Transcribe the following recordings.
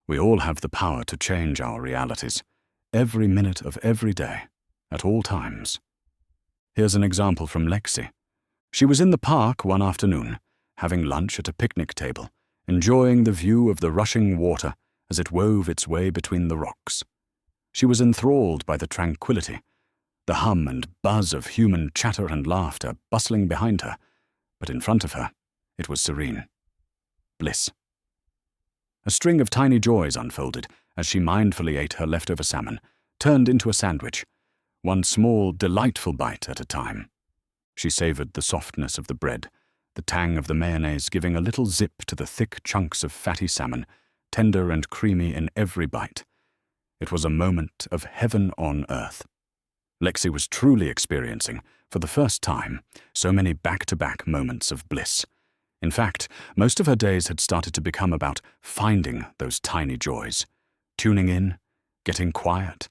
We all have the power to change our realities, every minute of every day, at all times. Here's an example from Lexi. She was in the park one afternoon, having lunch at a picnic table, enjoying the view of the rushing water as it wove its way between the rocks. She was enthralled by the tranquility, the hum and buzz of human chatter and laughter bustling behind her, but in front of her, it was serene. Bliss. A string of tiny joys unfolded as she mindfully ate her leftover salmon, turned into a sandwich, one small, delightful bite at a time. She savored the softness of the bread, the tang of the mayonnaise giving a little zip to the thick chunks of fatty salmon, tender and creamy in every bite. It was a moment of heaven on earth. Lexi was truly experiencing, for the first time, so many back-to-back moments of bliss. In fact, most of her days had started to become about finding those tiny joys, tuning in, getting quiet,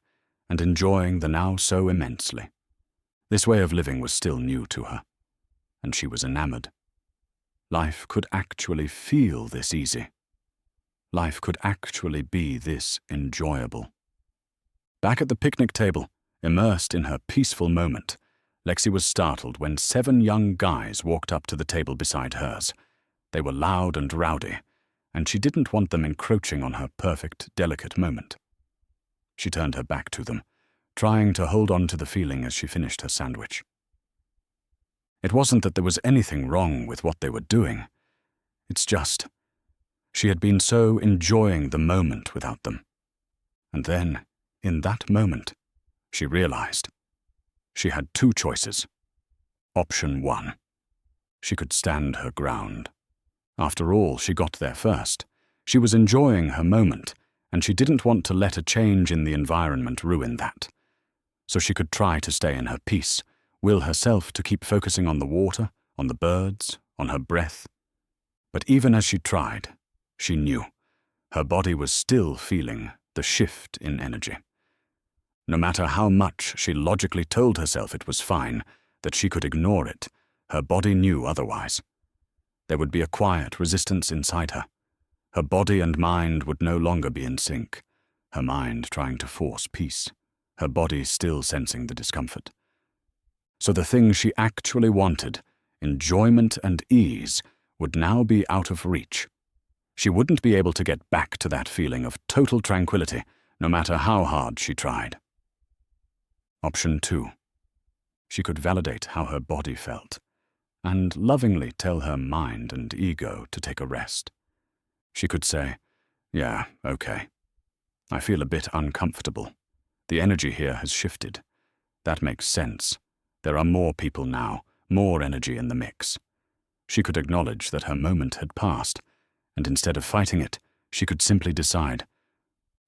and enjoying the now so immensely. This way of living was still new to her, and she was enamored. Life could actually feel this easy. Life could actually be this enjoyable. Back at the picnic table, immersed in her peaceful moment, Lexi was startled when 7 young guys walked up to the table beside hers. They were loud and rowdy, and she didn't want them encroaching on her perfect, delicate moment. She turned her back to them, trying to hold on to the feeling as she finished her sandwich. It wasn't that there was anything wrong with what they were doing. It's just, she had been so enjoying the moment without them. And then, in that moment, she realized she had 2 choices. Option 1. She could stand her ground. After all, she got there first. She was enjoying her moment, and she didn't want to let a change in the environment ruin that. So she could try to stay in her peace, will herself to keep focusing on the water, on the birds, on her breath. But even as she tried, she knew her body was still feeling the shift in energy. No matter how much she logically told herself it was fine, that she could ignore it, her body knew otherwise. There would be a quiet resistance inside her. Her body and mind would no longer be in sync, her mind trying to force peace, her body still sensing the discomfort. So the thing she actually wanted, enjoyment and ease, would now be out of reach. She wouldn't be able to get back to that feeling of total tranquility, no matter how hard she tried. Option 2. She could validate how her body felt, and lovingly tell her mind and ego to take a rest. She could say, "Yeah, okay. I feel a bit uncomfortable. The energy here has shifted. That makes sense. There are more people now, more energy in the mix." She could acknowledge that her moment had passed, and instead of fighting it, she could simply decide,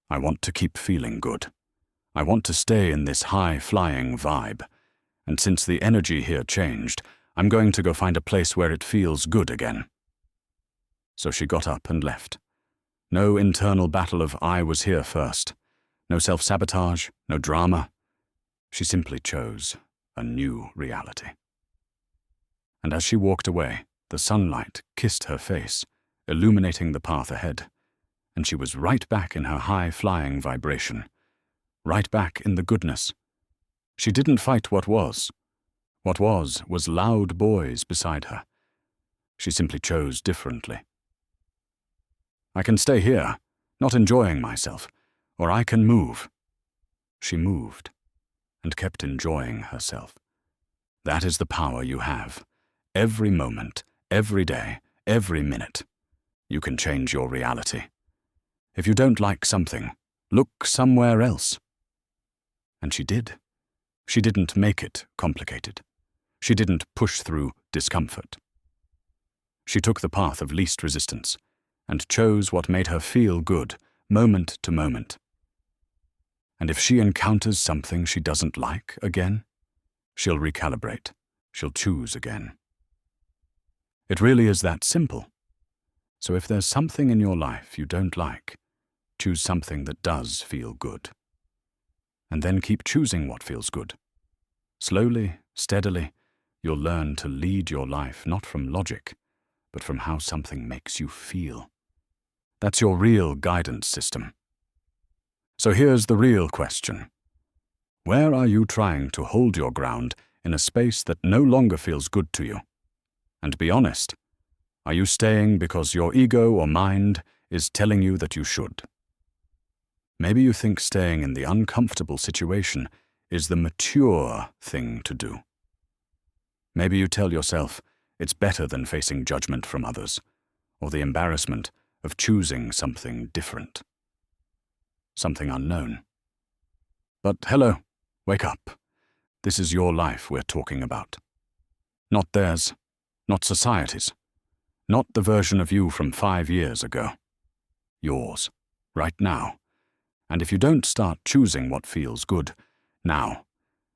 "I want to keep feeling good. I want to stay in this high-flying vibe, and since the energy here changed, I'm going to go find a place where it feels good again." So she got up and left. No internal battle of "I was here first." No self-sabotage, no drama. She simply chose a new reality. And as she walked away, the sunlight kissed her face, illuminating the path ahead, and she was right back in her high-flying vibration, right back in the goodness. She didn't fight what was. What was loud boys beside her. She simply chose differently. I can stay here, not enjoying myself, or I can move. She moved, and kept enjoying herself. That is the power you have. Every moment, every day, every minute. You can change your reality. If you don't like something, look somewhere else. And she did. She didn't make it complicated. She didn't push through discomfort. She took the path of least resistance, and chose what made her feel good, moment to moment. And if she encounters something she doesn't like again, she'll recalibrate, she'll choose again. It really is that simple. So if there's something in your life you don't like, choose something that does feel good. And then keep choosing what feels good. Slowly, steadily, you'll learn to lead your life not from logic, but from how something makes you feel. That's your real guidance system. So here's the real question. Where are you trying to hold your ground in a space that no longer feels good to you? And be honest, are you staying because your ego or mind is telling you that you should? Maybe you think staying in the uncomfortable situation is the mature thing to do. Maybe you tell yourself it's better than facing judgment from others, or the embarrassment of choosing something different, something unknown. But hello, wake up. This is your life we're talking about. Not theirs, not society's, not the version of you from 5 years ago. Yours, right now. And if you don't start choosing what feels good now,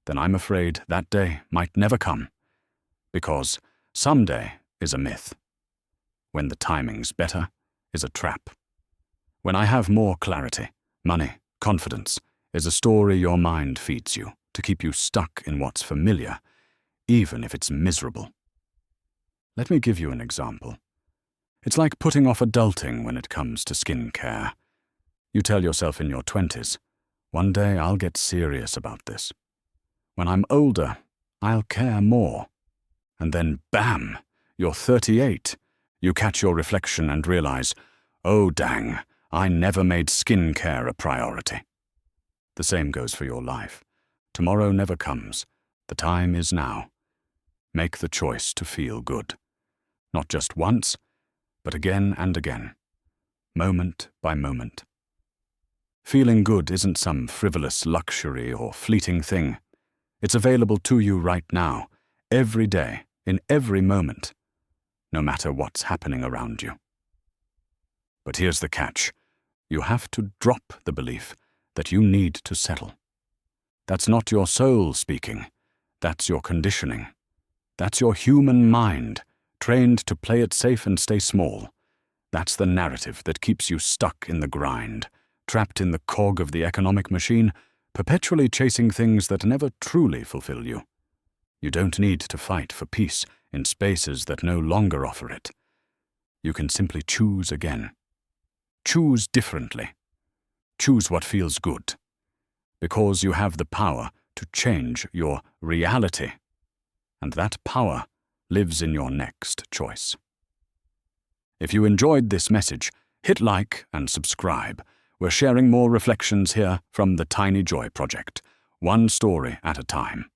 then I'm afraid that day might never come, because someday is a myth. When the timing's better is a trap. When I have more clarity, money, confidence is a story your mind feeds you to keep you stuck in what's familiar, even if it's miserable. Let me give you an example. It's like putting off adulting when it comes to skin care. You tell yourself in your 20s, one day I'll get serious about this. When I'm older, I'll care more. And then, bam, you're 38. You catch your reflection and realize, oh dang, I never made skin care a priority. The same goes for your life. Tomorrow never comes. The time is now. Make the choice to feel good. Not just once, but again and again. Moment by moment. Feeling good isn't some frivolous luxury or fleeting thing. It's available to you right now, every day, in every moment, no matter what's happening around you. But here's the catch. You have to drop the belief that you need to settle. That's not your soul speaking. That's your conditioning. That's your human mind, trained to play it safe and stay small. That's the narrative that keeps you stuck in the grind, trapped in the cog of the economic machine, perpetually chasing things that never truly fulfill you. You don't need to fight for peace in spaces that no longer offer it. You can simply choose again. Choose differently. Choose what feels good. Because you have the power to change your reality. And that power lives in your next choice. If you enjoyed this message, hit like and subscribe. We're sharing more reflections here from the Tiny Joy Project, one story at a time.